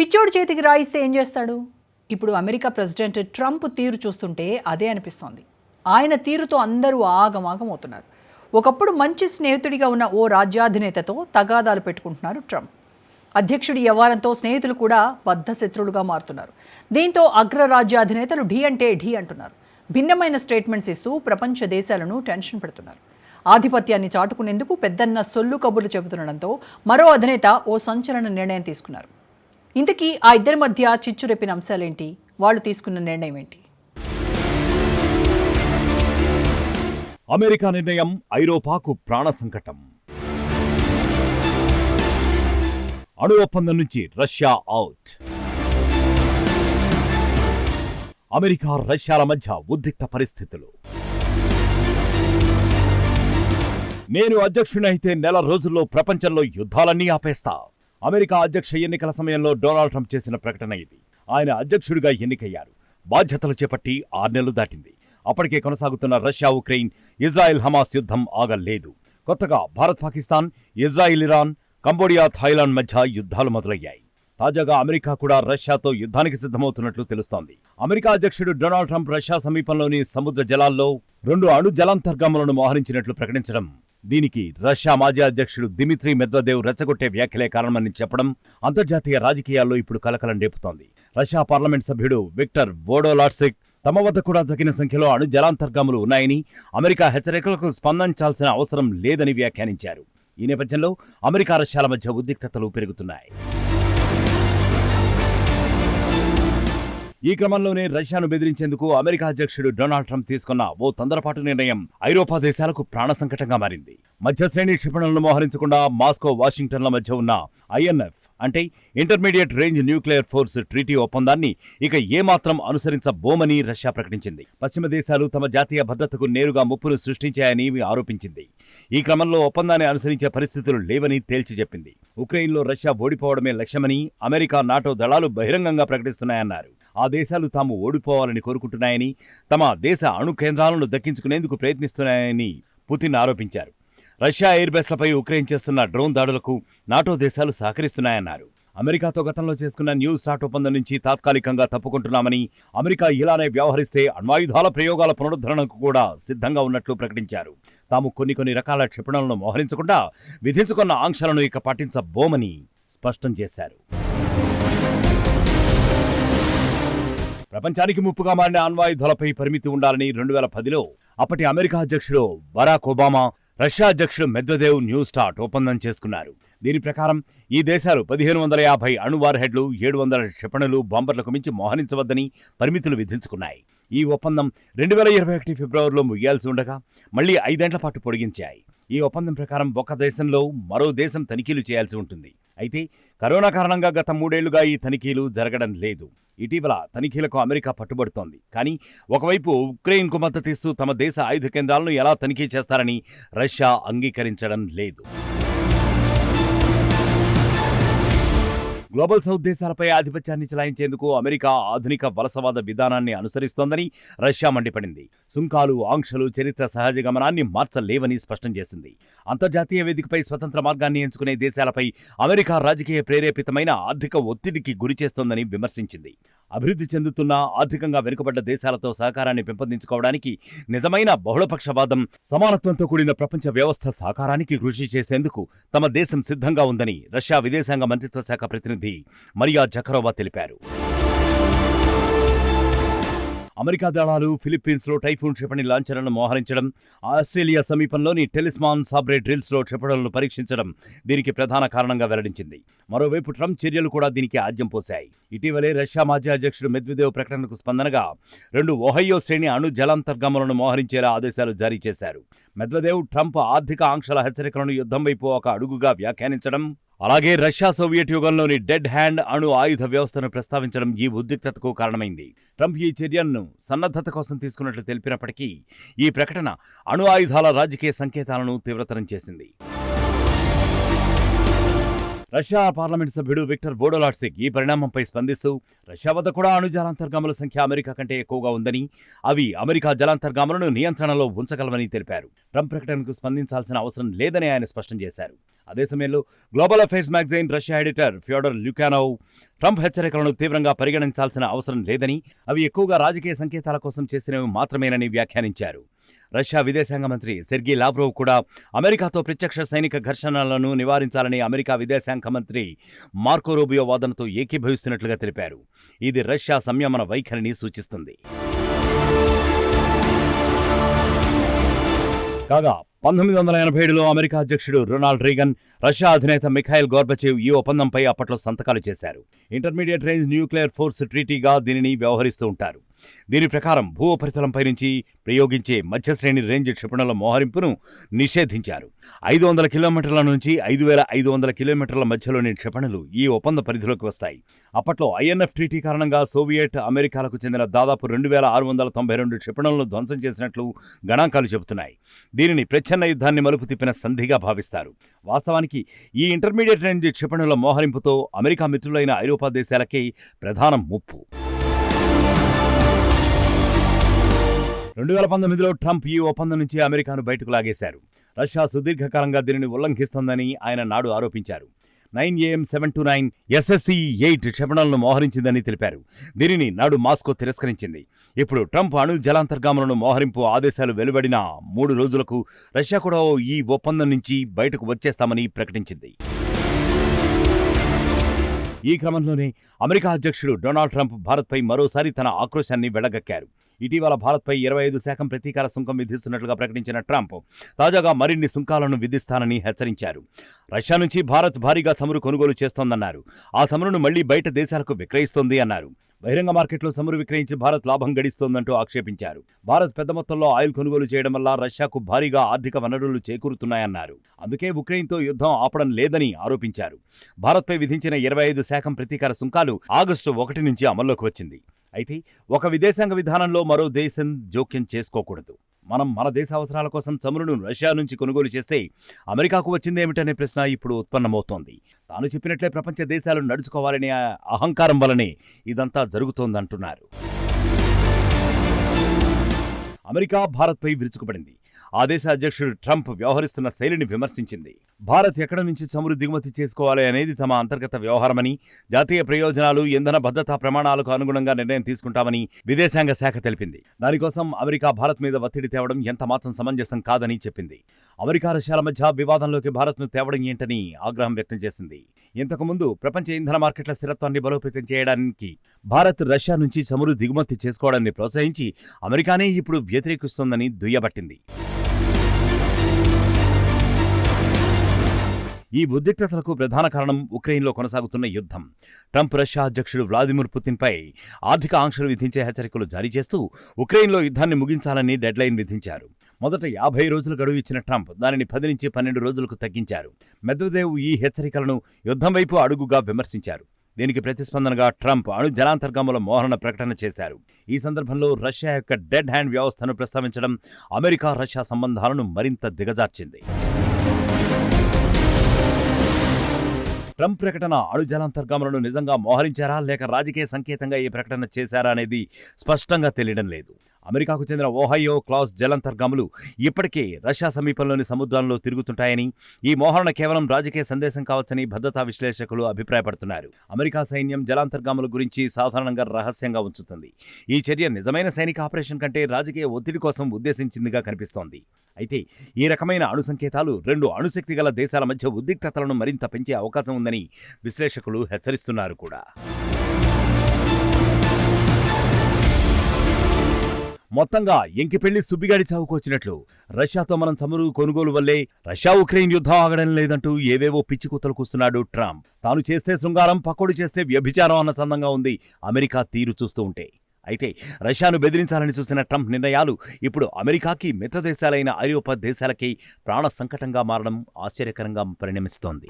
పిచ్చోడి చేతికి రాయిస్తే ఏం చేస్తాడు? ఇప్పుడు అమెరికా ప్రెసిడెంట్ ట్రంప్ తీరు చూస్తుంటే అదే అనిపిస్తోంది. ఆయన తీరుతో అందరూ ఆగమాగమవుతున్నారు. ఒకప్పుడు మంచి స్నేహితుడిగా ఉన్న ఓ రాజ్యాధినేతతో తగాదాలు పెట్టుకుంటున్నారు ట్రంప్. అధ్యక్షుడి వ్యవహారంతో స్నేహితులు కూడా బద్ధశత్రులుగా మారుతున్నారు. దీంతో అగ్రరాజ్యాధినేతలు ఢీ అంటే ఢీ అంటున్నారు. భిన్నమైన స్టేట్మెంట్స్ ఇస్తూ ప్రపంచ దేశాలను టెన్షన్ పెడుతున్నారు. ఆధిపత్యాన్ని చాటుకునేందుకు పెద్దన్న సొల్లు కబుర్లు చెబుతుండడంతో మరో అధినేత ఓ సంచలన నిర్ణయం తీసుకున్నారు. ఇంతకీ ఆ ఇద్దరి మధ్య చిచ్చు రేపిన అంశాలేంటి? వాళ్ళు తీసుకున్న నిర్ణయం ఏంటి? అమెరికా నిర్ణయం ఐరోపాకు ప్రాణ సంకటం. అణు ఒప్పందం నుంచి రష్యా అవుట్. అమెరికా రష్యాల మధ్య ఉద్రిక్త పరిస్థితులు. నేను అధ్యక్షునైతే నెల రోజుల్లో ప్రపంచంలో యుద్ధాలన్నీ ఆపేస్తా. అమెరికా అధ్యక్ష ఎన్నికల సమయంలో డొనాల్డ్ ట్రంప్ చేసిన ప్రకటన ఇది. ఆయన అధ్యక్షుడిగా ఎన్నికయ్యారు. బాధ్యతలు చేపట్టి 6 నెలలు దాటింది. అప్పటికే కొనసాగుతున్న రష్యా ఉక్రెయిన్, ఇజ్రాయెల్ హమాస్ యుద్ధం ఆగలేదు. కొత్తగా Bharat Pakistan, Israel Iran, Cambodia Thailand మధ్య యుద్ధాలు మొదలయ్యాయి. తాజాగా అమెరికా కూడా రష్యాతో యుద్ధానికి సిద్ధమవుతున్నట్లు తెలుస్తోంది. అమెరికా అధ్యక్షుడు డొనాల్డ్ ట్రంప్ రష్యా సమీపంలోని సముద్ర జలాల్లో 2 అణు జలాంతర్గాములను మోహరించినట్లు ప్రకటించడం, దీనికి రష్యా మాజీ అధ్యక్షుడు దిమిత్రీ మెద్వదేవ్ రెచ్చగొట్టే వ్యాఖ్యలే కారణమని చెప్పడం అంతర్జాతీయ రాజకీయాల్లో ఇప్పుడు కలకలం రేపుతోంది. రష్యా పార్లమెంట్ సభ్యుడు విక్టర్ వోడోలాట్సిక్ తమ వద్ద కూడా తగిన సంఖ్యలో అణు జలాంతర్గాములు ఉన్నాయని, అమెరికా హెచ్చరికలకు స్పందించాల్సిన అవసరం లేదని వ్యాఖ్యానించారు. ఈ నేపథ్యంలో అమెరికా రష్యాల మధ్య ఉద్రిక్తతలు పెరుగుతున్నాయి. ఈ క్రమంలోనే రష్యాను బెదిరించేందుకు అమెరికా అధ్యక్షుడు డొనాల్డ్ ట్రంప్ తీసుకున్న ఓ తొందరపాటు నిర్ణయం ఐరోపా దేశాలకు ప్రాణ సంకటంగా మారింది. మధ్యశ్రేణి క్షిపణులను మోహరించకుండా మాస్కో, వాషింగ్టన్ల మధ్య ఉన్న INF అంటే intermediate range nuclear force treaty ఒప్పందాన్ని ఇక ఏమాత్రం అనుసరించబోమని రష్యా ప్రకటించింది. పశ్చిమ దేశాలు తమ జాతీయ భద్రతకు నేరుగా ముప్పును సృష్టించాయని ఆరోపించింది. ఈ క్రమంలో ఒప్పందాన్ని అనుసరించే పరిస్థితులు లేవని తేల్చి చెప్పింది. ఉక్రెయిన్లో రష్యా ఓడిపోవడమే లక్ష్యమని అమెరికా, నాటో దళాలు బహిరంగంగా ప్రకటిస్తున్నాయన్నారు. ఆ దేశాలు తాము ఓడిపోవాలని కోరుకుంటున్నాయని, తమ దేశ అణు కేంద్రాలను దక్కించుకునేందుకు ప్రయత్నిస్తున్నాయని పుతిన్ ఆరోపించారు. రష్యా ఎయిర్ బేస్లపై ఉక్రెయిన్ చేస్తున్న డ్రోన్ దాడులకు నాటో దేశాలు సహకరిస్తున్నాయన్నారు. అమెరికాతో గతంలో చేసుకున్న న్యూ స్టార్ట్ ఒప్పందం నుంచి తాత్కాలికంగా తప్పుకుంటున్నామని, అమెరికా ఇలానే వ్యవహరిస్తే అణ్వాయుధాల ప్రయోగాల పునరుద్ధరణకు కూడా సిద్ధంగా ఉన్నట్లు ప్రకటించారు. తాము కొన్ని రకాల క్షిపణులను మోహరించకుండా విధించుకున్న ఆంక్షలను ఇక పాటించబోమని స్పష్టం చేశారు. ప్రపంచానికి ముప్పుగా మారిన అణ్వాయుధాలపై పరిమితి ఉండాలని 2010లో అప్పటి అమెరికా అధ్యక్షుడు బరాక్ ఒబామా, రష్యా అధ్యక్షుడు మెద్వదేవ్ న్యూ స్టార్ట్ ఒప్పందం చేసుకున్నారు. దీని ప్రకారం ఈ దేశాలు 1550 అణు వార్హెడ్లు, 700 క్షిపణులు, బాంబర్లకు మించి మోహరించవద్దని పరిమితులు విధించుకున్నాయి. ఈ ఒప్పందం 2021 ఫిబ్రవరిలో ముగియాల్సి ఉండగా మళ్లీ 5 ఏళ్ల పాటు పొడిగించాయి. ఈ ఒప్పందం ప్రకారం ఒక దేశంలో మరో దేశం తనిఖీలు చేయాల్సి ఉంటుంది. అయితే కరోనా కారణంగా గత 3 ఏళ్లుగా ఈ తనిఖీలు జరగడం లేదు. ఇటీవల తనిఖీలకు అమెరికా పట్టుబడుతోంది. కానీ ఒకవైపు ఉక్రెయిన్కు మద్దతిస్తూ తమ దేశ ఆయుధ కేంద్రాలను ఎలా తనిఖీ చేస్తారని రష్యా అంగీకరించడం లేదు. గ్లోబల్ సౌత్ దేశాలపై ఆధిపత్యాన్ని చెలాయించేందుకు అమెరికా ఆధునిక వలసవాద విధానాన్ని అనుసరిస్తోందని రష్యా మండిపడింది. సుంకాలు, ఆంక్షలు చరిత్ర సహజ గమనాన్ని మార్చలేవని స్పష్టం చేసింది. అంతర్జాతీయ వేదికపై స్వతంత్ర మార్గాన్ని ఎంచుకునే దేశాలపై అమెరికా రాజకీయ ప్రేరేపితమైన ఆర్థిక ఒత్తిడికి గురిచేస్తోందని విమర్శించింది. అభివృద్ధి చెందుతున్న, ఆర్థికంగా వెనుకబడ్డ దేశాలతో సహకారాన్ని పెంపొందించుకోవడానికి, నిజమైన బహుళపక్షవాదం, సమానత్వంతో కూడిన ప్రపంచ వ్యవస్థ సాకారానికి కృషి చేసేందుకు తమ దేశం సిద్ధంగా ఉందని రష్యా విదేశాంగ మంత్రిత్వ శాఖ ప్రతినిధి మరియా జకరోవా తెలిపారు. అమెరికా దళాలు ఫిలిప్పీన్స్లో టైఫూన్ క్షిపణి లాంఛర్లను మోహరించడం, ఆస్ట్రేలియా సమీపంలోని టెలిస్మాన్ సాబ్రే డ్రిల్స్లో క్షిపణులను పరీక్షించడం దీనికి ప్రధాన కారణంగా వెల్లడించింది. మరోవైపు ట్రంప్ చర్యలు కూడా దీనికి ఆజ్యం పోశాయి. ఇటీవలే రష్యా మాజీ అధ్యక్షుడు మెద్వదేవ్ ప్రకటనకు స్పందనగా 2 ఒహైయో శ్రేణి అణు జలాంతర్గాములను మోహరించేలా ఆదేశాలు జారీ చేశారు. మెద్వదేవ్ ట్రంప్ ఆర్థిక ఆంక్షల హెచ్చరికలను యుద్ధం వైపు ఒక అడుగుగా వ్యాఖ్యానించడం, అలాగే రష్యా సోవియట్ యుగంలోని డెడ్ హ్యాండ్ అణు ఆయుధ వ్యవస్థను ప్రస్తావించడం ఈ ఉద్రిక్తతకు కారణమైంది. ట్రంప్ ఈ చర్యను సన్నద్ధత కోసం తీసుకున్నట్లు తెలిపినప్పటికీ ఈ ప్రకటన అణు ఆయుధాల రాజకీయ సంకేతాలను తీవ్రతరం చేసింది. రష్యా పార్లమెంట్ సభ్యుడు విక్టర్ వోడోలాట్సిక్ ఈ పరిణామంపై స్పందిస్తూ రష్యా వద్ద కూడా అణు జలాంతర్గాముల సంఖ్య అమెరికా కంటే ఎక్కువగా ఉందని, అవి అమెరికా జలాంతర్గాములను నియంత్రణలో ఉంచగలవని తెలిపారు. ట్రంప్ ప్రకటనకు స్పందించాల్సిన అవసరం లేదని ఆయన స్పష్టం చేశారు. అదే సమయంలో global affairs magazine Russia editor Fyodor Lukyanov Trump హెచ్చరికలను తీవ్రంగా పరిగణించాల్సిన అవసరం లేదని, అవి ఎక్కువగా రాజకీయ సంకేతాల కోసం చేసినవి మాత్రమేనని వ్యాఖ్యానించారు. రష్యా విదేశాంగ మంత్రి సెర్గీ లావ్రోవ్ కూడా అమెరికాతో ప్రత్యక్ష సైనిక ఘర్షణలను నివారించాలని అమెరికా విదేశాంగ మంత్రి మార్కో రూబియో వాదనతో ఏకీభవిస్తున్నట్లుగా తెలిపారు. ఇది రష్యా సంయమన వైఖరిని సూచిస్తుంది. కాగా 1987లో అమెరికా అధ్యక్షుడు రొనాల్డ్ రీగన్, రష్యా అధినేత మిఖాయిల్ గోర్బచేవ్ ఈ ఒప్పందంపై అప్పట్లో సంతకాలు చేశారు. ఇంటర్మీడియట్ రేంజ్ న్యూక్లియర్ ఫోర్స్ ట్రీటీగా దీనిని వ్యవహరిస్తూ ఉంటారు. దీని ప్రకారం భూ ఉపరితలంపై నుంచి ప్రయోగించే మధ్యశ్రేణి రేంజ్ క్షిపణుల మోహరింపును నిషేధించారు. 500 కిలోమీటర్ల నుంచి 5500 కిలోమీటర్ల మధ్యలోని క్షిపణులు ఈ ఒప్పంద పరిధిలోకి వస్తాయి. అప్పట్లో ఐఎన్ఎఫ్ ట్రీటీ కారణంగా సోవియట్ అమెరికాలకు చెందిన దాదాపు 2692 క్షిపణులను ధ్వంసం చేసినట్లు గణాంకాలు చెబుతున్నాయి. దీనిని ప్రచ్ఛన్న యుద్ధాన్ని మలుపు తిప్పిన సంధిగా భావిస్తారు. వాస్తవానికి ఈ ఇంటర్మీడియట్ రేంజ్ క్షిపణుల మోహరింపుతో అమెరికా మిత్రులైన ఐరోపా దేశాలకే ప్రధాన ముప్పు. 2019లో ట్రంప్ ఈ ఒప్పందం నుంచి అమెరికాను బయటకు లాగేశారు. రష్యా సుదీర్ఘకాలంగా దీనిని ఉల్లంఘిస్తోందని ఆయన నాడు ఆరోపించారు. 9AM729 SSC-8 క్షిపణులను మోహరించిందని తెలిపారు. దీనిని నాడు మాస్కో తిరస్కరించింది. ఇప్పుడు ట్రంప్ అణు జలాంతర్గాములను మోహరింపు ఆదేశాలు వెలువడిన 3 రోజులకు రష్యా కూడా ఈ ఒప్పందం నుంచి బయటకు వచ్చేస్తామని ప్రకటించింది. ఈ క్రమంలోనే అమెరికా అధ్యక్షుడు డొనాల్డ్ ట్రంప్ భారత్పై మరోసారి తన ఆక్రోశాన్ని వెళ్లగక్కారు. ఇటీవల భారత్పై 25% ప్రతీకార సుంకం విధిస్తున్నట్లుగా ప్రకటించిన ట్రంప్ తాజాగా మరిన్ని సుంకాలను విధిస్తానని హెచ్చరించారు. రష్యా నుంచి భారత్ భారీగా చమురు కొనుగోలు చేస్తోందన్నారు. ఆ చమురును మళ్లీ బయట దేశాలకు విక్రయిస్తోంది అన్నారు. బహిరంగ మార్కెట్లో చమురు విక్రయించి భారత్ లాభం గడిస్తోందంటూ ఆక్షేపించారు. భారత్ పెద్ద మొత్తంలో ఆయిల్ కొనుగోలు చేయడం వల్ల రష్యాకు భారీగా ఆర్థిక వనరులు చేకూరుతున్నాయన్నారు. అందుకే ఉక్రెయిన్తో యుద్ధం ఆపడం లేదని ఆరోపించారు. భారత్పై విధించిన 25% ప్రతీకార సుంకాలు ఆగస్టు 1 నుంచి అమల్లోకి వచ్చింది. అయితే ఒక విదేశాంగ విధానంలో మరో దేశం జోక్యం చేసుకోకూడదు. మనం మన దేశ అవసరాల కోసం చమురును రష్యా నుంచి కొనుగోలు చేస్తే అమెరికాకు వచ్చిందేమిటనే ప్రశ్న ఇప్పుడు ఉత్పన్నమవుతోంది. తాను చెప్పినట్లే ప్రపంచ దేశాలు నడుచుకోవాలనే అహంకారం వల్లనే ఇదంతా జరుగుతోందంటున్నారు. అమెరికా భారత్పై విరుచుకుపడింది. ఆ దేశ అధ్యక్షుడు ట్రంప్ వ్యవహరిస్తున్న శైలిని విమర్శించింది. భారత్ ఎక్కడి నుంచి చమురు దిగుమతి చేసుకోవాలి అనేది తమ అంతర్గత వ్యవహారమని, జాతీయ ప్రయోజనాలు, ఇంధన భద్రతా ప్రమాణాలకు అనుగుణంగా నిర్ణయం తీసుకుంటామని విదేశాంగ శాఖ తెలిపింది. దానికోసం అమెరికా భారత్ మీద ఒత్తిడి తేవడం ఎంతమాత్రం సమంజసం కాదని చెప్పింది. అమెరికా రష్యాల మధ్య వివాదంలోకి భారత్ను తేవడం ఏంటని ఆగ్రహం వ్యక్తం చేసింది. ఇంతకుముందు ప్రపంచ ఇంధన మార్కెట్ల స్థిరత్వాన్ని బలోపేతం చేయడానికి భారత్ రష్యా నుంచి చమురు దిగుమతి చేసుకోవడాన్ని ప్రోత్సహించి అమెరికానే ఇప్పుడు వ్యతిరేకిస్తోందని దుయ్యబట్టింది. ఈ ఉద్రిక్తతలకు ప్రధాన కారణం ఉక్రెయిన్లో కొనసాగుతున్న యుద్ధం. ట్రంప్ రష్యా అధ్యక్షుడు వ్లాదిమిర్ పుతిన్పై ఆర్థిక ఆంక్షలు విధించే హెచ్చరికలు జారీ చేస్తూ ఉక్రెయిన్లో యుద్ధాన్ని ముగించాలని డెడ్లైన్ విధించారు. మొదట 50 రోజుల గడువు ఇచ్చిన ట్రంప్ దానిని 10 నుంచి 12 రోజులకు తగ్గించారు. మెద్వెదేవ్ ఈ హెచ్చరికలను యుద్ధం వైపు అడుగుగా విమర్శించారు. దీనికి ప్రతిస్పందనగా ట్రంప్ అణు జలాంతర్గాముల మోహరణ ప్రకటన చేశారు. ఈ సందర్భంలో రష్యా యొక్క డెడ్ హ్యాండ్ వ్యవస్థను ప్రస్తావించడం అమెరికా రష్యా సంబంధాలను మరింత దిగజార్చింది. ట్రంప్ ప్రకటన అణు జలాంతర్గాములను నిజంగా మోహరించారా లేక రాజకీయ సంకేతంగా ఈ ప్రకటన చేశారా అనేది స్పష్టంగా తెలియడం లేదు. అమెరికాకు చెందిన ఓహైయో క్లాస్ జలాంతర్గాములు ఇప్పటికే రష్యా సమీపంలోని సముద్రంలో తిరుగుతుంటాయని, ఈ మోహరణ కేవలం రాజకీయ సందేశం కావచ్చని భద్రతా విశ్లేషకులు అభిప్రాయపడుతున్నారు. అమెరికా సైన్యం జలాంతర్గాముల గురించి సాధారణంగా రహస్యంగా ఉంచుతుంది. ఈ చర్య నిజమైన సైనిక ఆపరేషన్ కంటే రాజకీయ ఒత్తిడి కోసం ఉద్దేశించిందిగా కనిపిస్తోంది. అయితే ఈ రకమైన అణు సంకేతాలు 2 అణుశక్తి గల దేశాల మధ్య ఉద్రిక్తతలను మరింత పెంచే అవకాశం ఉందని విశ్లేషకులు హెచ్చరిస్తున్నారు కూడా. మొత్తంగా ఎంకిపెళ్లి సుబ్బిగాడి చావుకొచ్చినట్లు రష్యాతో మనం చమురు కొనుగోలు వల్లే రష్యా ఉక్రెయిన్ యుద్ధం ఆగడం లేదంటూ ఏవేవో పిచ్చికూతలు కూస్తున్నాడు ట్రంప్. తాను చేస్తే శృంగారం, పకోడు చేస్తే వ్యభిచారం అన్న సందంగా ఉంది అమెరికా తీరు చూస్తూ ఉంటే. అయితే రష్యాను బెదిరించాలని చూసిన ట్రంప్ నిర్ణయాలు ఇప్పుడు అమెరికాకి మిత్రదేశాలైన ఐరోపా దేశాలకి ప్రాణ సంకటంగా మారడం ఆశ్చర్యకరంగా పరిణమిస్తోంది.